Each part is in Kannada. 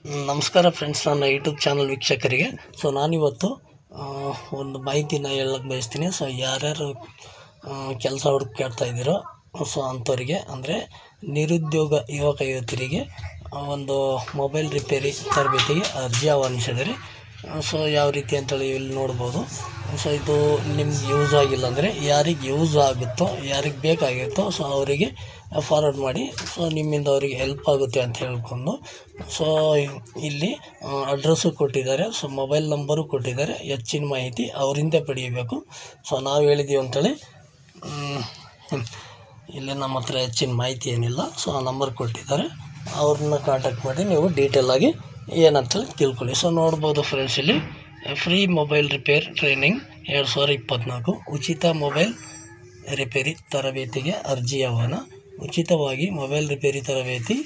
ನಮಸ್ಕಾರ ಫ್ರೆಂಡ್ಸ್, ನನ್ನ ಯೂಟ್ಯೂಬ್ ಚಾನಲ್ ವೀಕ್ಷಕರಿಗೆ. ನಾನಿವತ್ತು ಒಂದು ಮಾಹಿತಿನ ಹೇಳಕ್ಕೆ ಬಯಸ್ತೀನಿ. ಯಾರ್ಯಾರು ಕೆಲಸ ಹುಡುಕ್ತಾ ಇದ್ದೀರೋ ಅಂಥವ್ರಿಗೆ, ಅಂದರೆ ನಿರುದ್ಯೋಗ ಯುವಕ ಯುವತಿಯರಿಗೆ ಒಂದು ಮೊಬೈಲ್ ರಿಪೇರಿ ತರಬೇತಿಗೆ ಅರ್ಜಿ ಆಹ್ವಾನಿಸಿದರೆ. ಯಾವ ರೀತಿ ಅಂತೇಳಿ ಇಲ್ಲಿ ನೋಡ್ಬೋದು. ಇದು ನಿಮ್ಗೆ ಯೂಸ್ ಆಗಿಲ್ಲ ಅಂದರೆ ಯಾರಿಗೆ ಯೂಸ್ ಆಗುತ್ತೋ, ಯಾರಿಗೆ ಬೇಕಾಗಿರುತ್ತೋ ಅವರಿಗೆ ಫಾರ್ವರ್ಡ್ ಮಾಡಿ. ನಿಮ್ಮಿಂದ ಅವರಿಗೆ ಹೆಲ್ಪ್ ಆಗುತ್ತೆ ಅಂತ ಹೇಳ್ಕೊಂಡು ಇಲ್ಲಿ ಅಡ್ರೆಸ್ಸು ಕೊಟ್ಟಿದ್ದಾರೆ, ಮೊಬೈಲ್ ನಂಬರು ಕೊಟ್ಟಿದ್ದಾರೆ. ಹೆಚ್ಚಿನ ಮಾಹಿತಿ ಅವರಿಂದ ಪಡೆಯಬೇಕು. ನಾವು ಹೇಳಿದ್ದೀವಿ ಅಂಥೇಳಿ ಇಲ್ಲಿ ನಮ್ಮ ಹತ್ರ ಹೆಚ್ಚಿನ ಮಾಹಿತಿ ಏನಿಲ್ಲ. ಆ ನಂಬರ್ ಕೊಟ್ಟಿದ್ದಾರೆ, ಅವ್ರನ್ನ ಕಾಂಟ್ಯಾಕ್ಟ್ ಮಾಡಿ ನೀವು ಡೀಟೇಲಾಗಿ ಏನಂತೇಳಿ ತಿಳ್ಕೊಳ್ಳಿ. ನೋಡ್ಬೋದು ಫ್ರೆಂಡ್ಸ್, ಇಲ್ಲಿ ಫ್ರೀ ಮೊಬೈಲ್ ರಿಪೇರ್ ಟ್ರೈನಿಂಗ್ 2024 ಉಚಿತ ಮೊಬೈಲ್ ರಿಪೇರಿ ತರಬೇತಿಗೆ ಅರ್ಜಿ ಆಹ್ವಾನ. ಉಚಿತವಾಗಿ ಮೊಬೈಲ್ ರಿಪೇರಿ ತರಬೇತಿ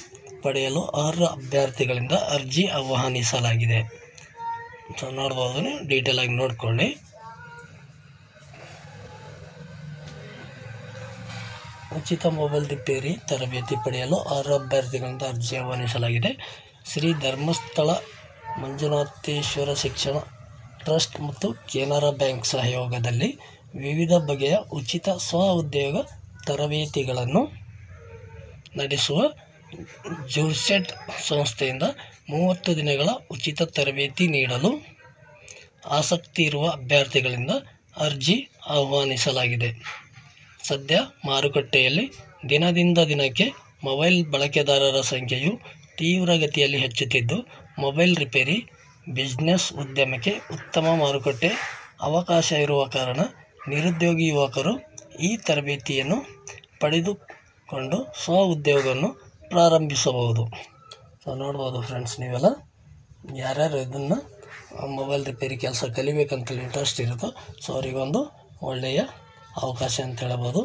ಪಡೆಯಲು ಅರ್ಹ ಅಭ್ಯರ್ಥಿಗಳಿಂದ ಅರ್ಜಿ ಆಹ್ವಾನಿಸಲಾಗಿದೆ. ನೋಡ್ಬೋದು, ಡೀಟೇಲಾಗಿ ನೋಡ್ಕೊಳ್ಳಿ. ಉಚಿತ ಮೊಬೈಲ್ ರಿಪೇರಿ ತರಬೇತಿ ಪಡೆಯಲು ಅರ್ಹ ಅಭ್ಯರ್ಥಿಗಳಿಂದ ಅರ್ಜಿ ಆಹ್ವಾನಿಸಲಾಗಿದೆ. ಶ್ರೀ ಧರ್ಮಸ್ಥಳ ಮಂಜುನಾಥೇಶ್ವರ ಶಿಕ್ಷಣ ಟ್ರಸ್ಟ್ ಮತ್ತು ಕೆನರಾ ಬ್ಯಾಂಕ್ ಸಹಯೋಗದಲ್ಲಿ ವಿವಿಧ ಬಗೆಯ ಉಚಿತ ಸ್ವ-ಉದ್ಯೋಗ ತರಬೇತಿಗಳನ್ನು ನಡೆಸುವ ಜುರ್ಸೆಟ್ ಸಂಸ್ಥೆಯಿಂದ 30 ದಿನಗಳ ಉಚಿತ ತರಬೇತಿ ನೀಡಲು ಆಸಕ್ತಿ ಇರುವ ಅಭ್ಯರ್ಥಿಗಳಿಂದ ಅರ್ಜಿ ಆಹ್ವಾನಿಸಲಾಗಿದೆ. ಸದ್ಯ ಮಾರುಕಟ್ಟೆಯಲ್ಲಿ ದಿನದಿಂದ ದಿನಕ್ಕೆ ಮೊಬೈಲ್ ಬಳಕೆದಾರರ ಸಂಖ್ಯೆಯು ತೀವ್ರಗತಿಯಲ್ಲಿ ಹೆಚ್ಚುತ್ತಿದ್ದು, ಮೊಬೈಲ್ ರಿಪೇರಿ ಬಿಸ್ನೆಸ್ ಉದ್ಯಮಕ್ಕೆ ಉತ್ತಮ ಮಾರುಕಟ್ಟೆ ಅವಕಾಶ ಇರುವ ಕಾರಣ ನಿರುದ್ಯೋಗಿ ಯುವಕರು ಈ ತರಬೇತಿಯನ್ನು ಪಡೆದುಕೊಂಡು ಸ್ವ-ಉದ್ಯೋಗವನ್ನು ಪ್ರಾರಂಭಿಸಬಹುದು. ನೋಡ್ಬೋದು ಫ್ರೆಂಡ್ಸ್, ನೀವೆಲ್ಲ ಯಾರ್ಯಾರು ಇದನ್ನು ಮೊಬೈಲ್ ರಿಪೇರಿ ಕೆಲಸ ಕಲಿಬೇಕಂತೇಳಿ ಇಂಟ್ರೆಸ್ಟ್ ಇರುತ್ತೋ ಅವರಿಗೊಂದು ಒಳ್ಳೆಯ ಅವಕಾಶ ಅಂತ ಹೇಳ್ಬೋದು.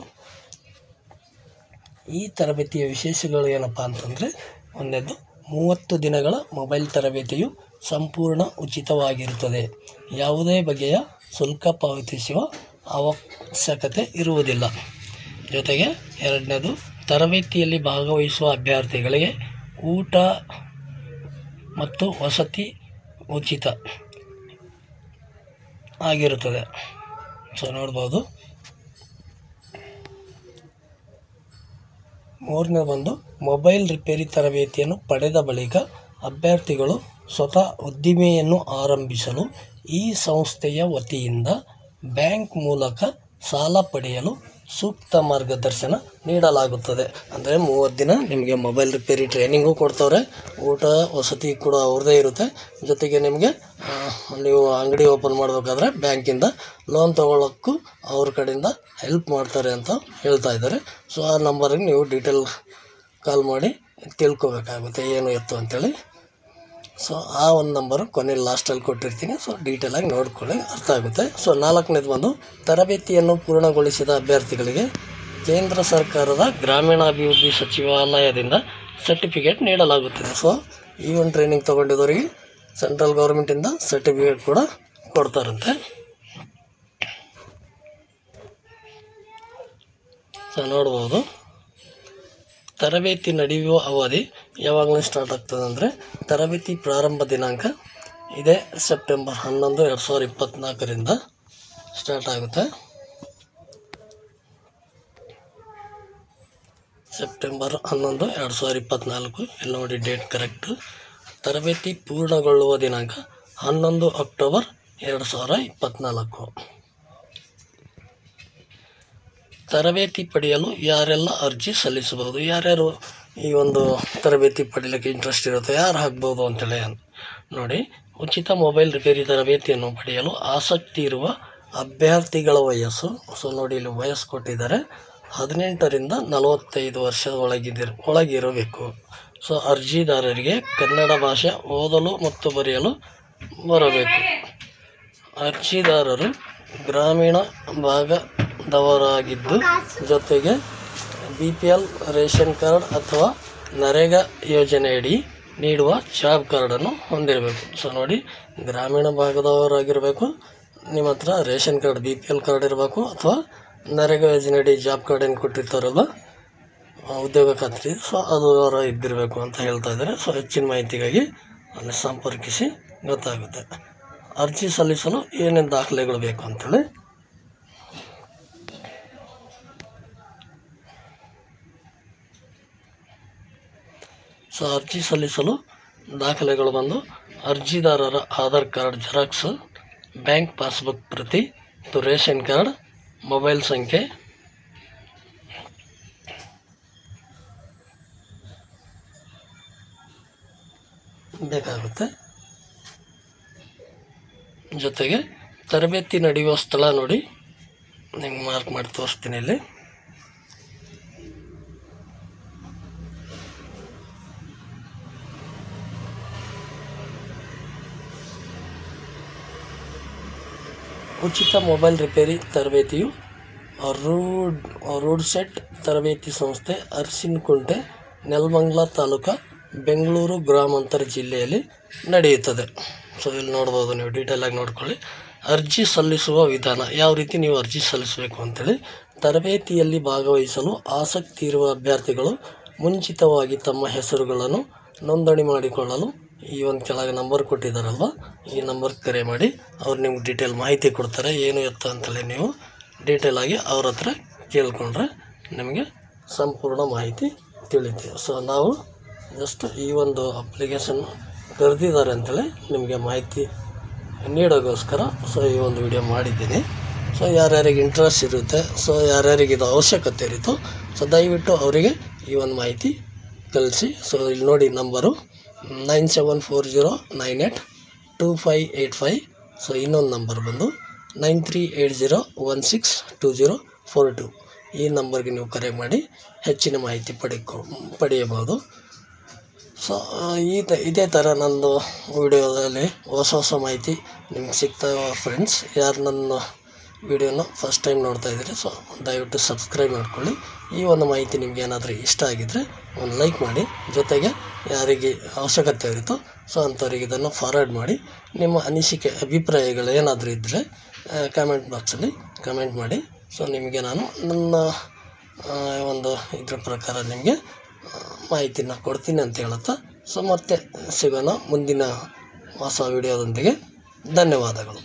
ಈ ತರಬೇತಿಯ ವಿಶೇಷಗಳು ಏನಪ್ಪ ಅಂತಂದರೆ, ಒಂದನೇದು 30 ದಿನಗಳ ಮೊಬೈಲ್ ತರಬೇತಿಯು ಸಂಪೂರ್ಣ ಉಚಿತವಾಗಿರುತ್ತದೆ. ಯಾವುದೇ ಬಗೆಯ ಶುಲ್ಕ ಪಾವತಿಸುವ ಅವಶ್ಯಕತೆ ಇರುವುದಿಲ್ಲ. ಜೊತೆಗೆ ಎರಡನೇದು, ತರಬೇತಿಯಲ್ಲಿ ಭಾಗವಹಿಸುವ ಅಭ್ಯರ್ಥಿಗಳಿಗೆ ಊಟ ಮತ್ತು ವಸತಿ ಉಚಿತ ಆಗಿರುತ್ತದೆ. ನೋಡ್ಬೋದು. ಮೂರನೇ ಒಂದು, ಮೊಬೈಲ್ ರಿಪೇರಿ ತರಬೇತಿಯನ್ನು ಪಡೆದ ಬಳಿಕ ಅಭ್ಯರ್ಥಿಗಳು ಸ್ವತಃ ಉದ್ದಿಮೆಯನ್ನು ಆರಂಭಿಸಲು ಈ ಸಂಸ್ಥೆಯ ವತಿಯಿಂದ ಬ್ಯಾಂಕ್ ಮೂಲಕ ಸಾಲ ಪಡೆಯಲು ಸೂಕ್ತ ಮಾರ್ಗದರ್ಶನ ನೀಡಲಾಗುತ್ತದೆ. ಅಂದರೆ 30 ದಿನ ನಿಮಗೆ ಮೊಬೈಲ್ ರಿಪೇರಿ ಟ್ರೈನಿಂಗು ಕೊಡ್ತವ್ರೆ, ಊಟ ವಸತಿ ಕೂಡ ಅವ್ರದ್ದೇ ಇರುತ್ತೆ. ಜೊತೆಗೆ ನಿಮಗೆ ನೀವು ಅಂಗಡಿ ಓಪನ್ ಮಾಡಬೇಕಾದ್ರೆ ಬ್ಯಾಂಕಿಂದ ಲೋನ್ ತೊಗೊಳ್ಳೋಕ್ಕೂ ಅವ್ರ ಕಡೆಯಿಂದ ಹೆಲ್ಪ್ ಮಾಡ್ತಾರೆ ಅಂತ ಹೇಳ್ತಾ ಇದ್ದಾರೆ. ಆ ನಂಬರಿಗೆ ನೀವು ಡೀಟೇಲ್ ಕಾಲ್ ಮಾಡಿ ತಿಳ್ಕೊಬೇಕಾಗುತ್ತೆ ಏನು ಎತ್ತು ಅಂತೇಳಿ. ಆ ಒಂದು ನಂಬರು ಕೊನೆಯಲ್ಲಿ ಲಾಸ್ಟಲ್ಲಿ ಕೊಟ್ಟಿರ್ತೀನಿ. ಡೀಟೇಲಾಗಿ ನೋಡ್ಕೊಳ್ಳಿ, ಅರ್ಥ ಆಗುತ್ತೆ. ನಾಲ್ಕನೇದು ಒಂದು, ತರಬೇತಿಯನ್ನು ಪೂರ್ಣಗೊಳಿಸಿದ ಅಭ್ಯರ್ಥಿಗಳಿಗೆ ಕೇಂದ್ರ ಸರ್ಕಾರದ ಗ್ರಾಮೀಣಾಭಿವೃದ್ಧಿ ಸಚಿವಾಲಯದಿಂದ ಸರ್ಟಿಫಿಕೇಟ್ ನೀಡಲಾಗುತ್ತದೆ. ಈ ಒಂದು ಟ್ರೈನಿಂಗ್ ತೊಗೊಂಡಿದ್ದವರಿಗೆ ಸೆಂಟ್ರಲ್ ಗೌರ್ಮೆಂಟಿಂದ ಸರ್ಟಿಫಿಕೇಟ್ ಕೂಡ ಕೊಡ್ತಾರಂತೆ. ನೋಡ್ಬೋದು. ತರಬೇತಿ ನಡೆಯುವ ಅವಧಿ ಯಾವಾಗಲೂ ಸ್ಟಾರ್ಟ್ ಆಗ್ತದೆ ಅಂದರೆ, ತರಬೇತಿ ಪ್ರಾರಂಭ ದಿನಾಂಕ ಇದೇ ಸೆಪ್ಟೆಂಬರ್ 11, 2024 ಸ್ಟಾರ್ಟ್ ಆಗುತ್ತೆ. ಸೆಪ್ಟೆಂಬರ್ 11, 2024 ಇಲ್ಲಿ ನೋಡಿ, ಡೇಟ್ ಕರೆಕ್ಟು. ತರಬೇತಿ ಪೂರ್ಣಗೊಳ್ಳುವ ದಿನಾಂಕ 11 ಅಕ್ಟೋಬರ್ 2024. ತರಬೇತಿ ಪಡೆಯಲು ಯಾರೆಲ್ಲ ಅರ್ಜಿ ಸಲ್ಲಿಸಬಹುದು, ಯಾರ್ಯಾರು ಈ ಒಂದು ತರಬೇತಿ ಪಡೀಲಿಕ್ಕೆ ಇಂಟ್ರೆಸ್ಟ್ ಇರುತ್ತೆ, ಯಾರು ಆಗ್ಬೋದು ಅಂತೇಳಿ ನೋಡಿ. ಉಚಿತ ಮೊಬೈಲ್ ರಿಪೇರಿ ತರಬೇತಿಯನ್ನು ಪಡೆಯಲು ಆಸಕ್ತಿ ಇರುವ ಅಭ್ಯರ್ಥಿಗಳ ವಯಸ್ಸು, ನೋಡಿ ಇಲ್ಲಿ ವಯಸ್ಸು ಕೊಟ್ಟಿದ್ದಾರೆ, 18ರಿಂದ 45 ವರ್ಷದ ಒಳಗಿರಬೇಕು. ಅರ್ಜಿದಾರರಿಗೆ ಕನ್ನಡ ಭಾಷೆ ಓದಲು ಮತ್ತು ಬರೆಯಲು ಬರಬೇಕು. ಅರ್ಜಿದಾರರು ಗ್ರಾಮೀಣ ಭಾಗದವರಾಗಿದ್ದು, ಜೊತೆಗೆ BPL ರೇಷನ್ ಕಾರ್ಡ್ ಅಥವಾ ನರೇಗಾ ಯೋಜನೆಯಡಿ ನೀಡುವ ಜಾಬ್ ಕಾರ್ಡನ್ನು ಹೊಂದಿರಬೇಕು. ನೋಡಿ, ಗ್ರಾಮೀಣ ಭಾಗದವರಾಗಿರಬೇಕು, ನಿಮ್ಮ ಹತ್ರ ರೇಷನ್ ಕಾರ್ಡ್ BPL ಕಾರ್ಡ್ ಇರಬೇಕು, ಅಥವಾ ನರೇಗಾ ಯೋಜನೆಯಡಿ ಜಾಬ್ ಕಾರ್ಡ್ ಏನು ಕೊಟ್ಟಿರ್ತಾರಲ್ಲ ಉದ್ಯೋಗ ಖಾತ್ರಿ, ಅದು ಅವರ ಇದ್ದಿರಬೇಕು ಅಂತ ಹೇಳ್ತಾ ಇದ್ದಾರೆ. ಹೆಚ್ಚಿನ ಮಾಹಿತಿಗಾಗಿ ಅಲ್ಲಿ ಸಂಪರ್ಕಿಸಿ ಗೊತ್ತಾಗುತ್ತೆ. ಅರ್ಜಿ ಸಲ್ಲಿಸಲು ಏನೇನು ದಾಖಲೆಗಳು ಬೇಕು ಅಂತೇಳಿ ಸೊ ಅರ್ಜಿ ಸಲ್ಲಿಸಲು ದಾಖಲೆಗಳು ಬಂದು ಅರ್ಜಿದಾರರ Aadhaar card xerox, bank passbook ಪ್ರತಿ, ರೇಷನ್ ಕಾರ್ಡ್, ಮೊಬೈಲ್ ಸಂಖ್ಯೆ, ಬೇಕಾಗುತ್ತೆ. ಜೊತೆಗೆ ತರಬೇತಿ ನಡೆಯುವ ಸ್ಥಳ ನೋಡಿ ನಿಮ್ಗೆ ಮಾರ್ಕ್ ಮಾಡಿ ತೋರಿಸ್ತೀನಿ. ಇಲ್ಲಿ ಉಚಿತ ಮೊಬೈಲ್ ರಿಪೇರಿ ತರಬೇತಿಯು ರೂಡ್ ಸೆಟ್ ತರಬೇತಿ ಸಂಸ್ಥೆ, ಅರಸಿನಕುಂಟೆ, ನೆಲಮಂಗಲ ತಾಲೂಕು, ಬೆಂಗಳೂರು ಗ್ರಾಮಾಂತರ ಜಿಲ್ಲೆಯಲ್ಲಿ ನಡೆಯುತ್ತದೆ. ಸೊ ಇಲ್ಲಿ ನೋಡ್ಬೋದು, ನೀವು ಡೀಟೇಲಾಗಿ ನೋಡ್ಕೊಳ್ಳಿ. ಅರ್ಜಿ ಸಲ್ಲಿಸುವ ವಿಧಾನ, ಯಾವ ರೀತಿ ನೀವು ಅರ್ಜಿ ಸಲ್ಲಿಸಬೇಕು ಅಂತೇಳಿ. ತರಬೇತಿಯಲ್ಲಿ ಭಾಗವಹಿಸಲು ಆಸಕ್ತಿ ಇರುವ ಅಭ್ಯರ್ಥಿಗಳು ಮುಂಚಿತವಾಗಿ ತಮ್ಮ ಹೆಸರುಗಳನ್ನು ನೋಂದಣಿ ಮಾಡಿಕೊಳ್ಳಲು ಈ ಒಂದು ಕೆಳಗೆ ನಂಬರ್ ಕೊಟ್ಟಿದ್ದಾರಲ್ವ, ಈ ನಂಬರ್ಗೆ ಕರೆ ಮಾಡಿ. ಅವ್ರು ನಿಮ್ಗೆ ಡೀಟೇಲ್ ಮಾಹಿತಿ ಕೊಡ್ತಾರೆ, ಏನು ಎತ್ತ ಅಂತೇಳಿ ನೀವು ಡೀಟೇಲಾಗಿ ಅವ್ರ ಹತ್ರ ಕೇಳ್ಕೊಂಡ್ರೆ ನಿಮಗೆ ಸಂಪೂರ್ಣ ಮಾಹಿತಿ ತಿಳಿತೀವಿ. ಸೊ ನಾವು ಜಸ್ಟ್ ಈ ಒಂದು ಅಪ್ಲಿಕೇಶನ್ ಕರೆದಿದ್ದಾರೆ ಅಂತೇಳಿ ನಿಮಗೆ ಮಾಹಿತಿ ನೀಡೋಕ್ಕೋಸ್ಕರ ಸೊ ಈ ಒಂದು ವಿಡಿಯೋ ಮಾಡಿದ್ದೀನಿ. ಸೊ ಯಾರ್ಯಾರಿಗೆ ಇಂಟ್ರೆಸ್ಟ್ ಇರುತ್ತೆ, ಸೊ ಯಾರ್ಯಾರಿಗೆ ಇದು ಅವಶ್ಯಕತೆ ಇರುತ್ತೋ ಸೊ ದಯವಿಟ್ಟು ಅವರಿಗೆ ಈ ಒಂದು ಮಾಹಿತಿ ಕಳಿಸಿ. ಸೊ ಇಲ್ಲಿ ನೋಡಿ ನಂಬರು 9740982585. ಸೊ ಇನ್ನೊಂದು ನಂಬರ್ ಬಂದು 9380162042. ಈ ನಂಬರ್ಗೆ ನೀವು ಕರೆ ಮಾಡಿ ಹೆಚ್ಚಿನ ಮಾಹಿತಿ ಪಡೆಯಬಹುದು. ಸೊ ಇದೇ ಥರ ನಂದು ವಿಡಿಯೋದಲ್ಲಿ ಹೊಸ ಮಾಹಿತಿ ನಿಮ್ಗೆ ಸಿಗ್ತಾವೆ ಫ್ರೆಂಡ್ಸ್. ಯಾರು ನನ್ನ ವಿಡಿಯೋನ ಫಸ್ಟ್ ಟೈಮ್ ನೋಡ್ತಾ ಇದ್ದೀರಿ ಸೊ ದಯವಿಟ್ಟು ಸಬ್ಸ್ಕ್ರೈಬ್ ಮಾಡ್ಕೊಳ್ಳಿ. ಈ ಒಂದು ಮಾಹಿತಿ ನಿಮ್ಗೆ ಏನಾದರೂ ಇಷ್ಟ ಆಗಿದ್ದರೆ ಒಂದು ಲೈಕ್ ಮಾಡಿ. ಜೊತೆಗೆ ಯಾರಿಗೆ ಅವಶ್ಯಕತೆ ಇರುತ್ತೋ ಸೊ ಅಂಥವ್ರಿಗೆ ಇದನ್ನು ಫಾರ್ವರ್ಡ್ ಮಾಡಿ. ನಿಮ್ಮ ಅನಿಸಿಕೆ ಅಭಿಪ್ರಾಯಗಳು ಏನಾದರೂ ಇದ್ದರೆ ಕಮೆಂಟ್ ಬಾಕ್ಸಲ್ಲಿ ಕಮೆಂಟ್ ಮಾಡಿ. ಸೊ ನಿಮಗೆ ನಾನು ನನ್ನ ಒಂದು ಇದ್ರ ಪ್ರಕಾರ ನಿಮಗೆ ಮಾಹಿತಿನ ಕೊಡ್ತೀನಿ ಅಂತ ಹೇಳುತ್ತಾ ಸೊ ಮತ್ತೆ ಸಿಗೋಣ ಮುಂದಿನ ಹೊಸ ವಿಡಿಯೋದೊಂದಿಗೆ. ಧನ್ಯವಾದಗಳು.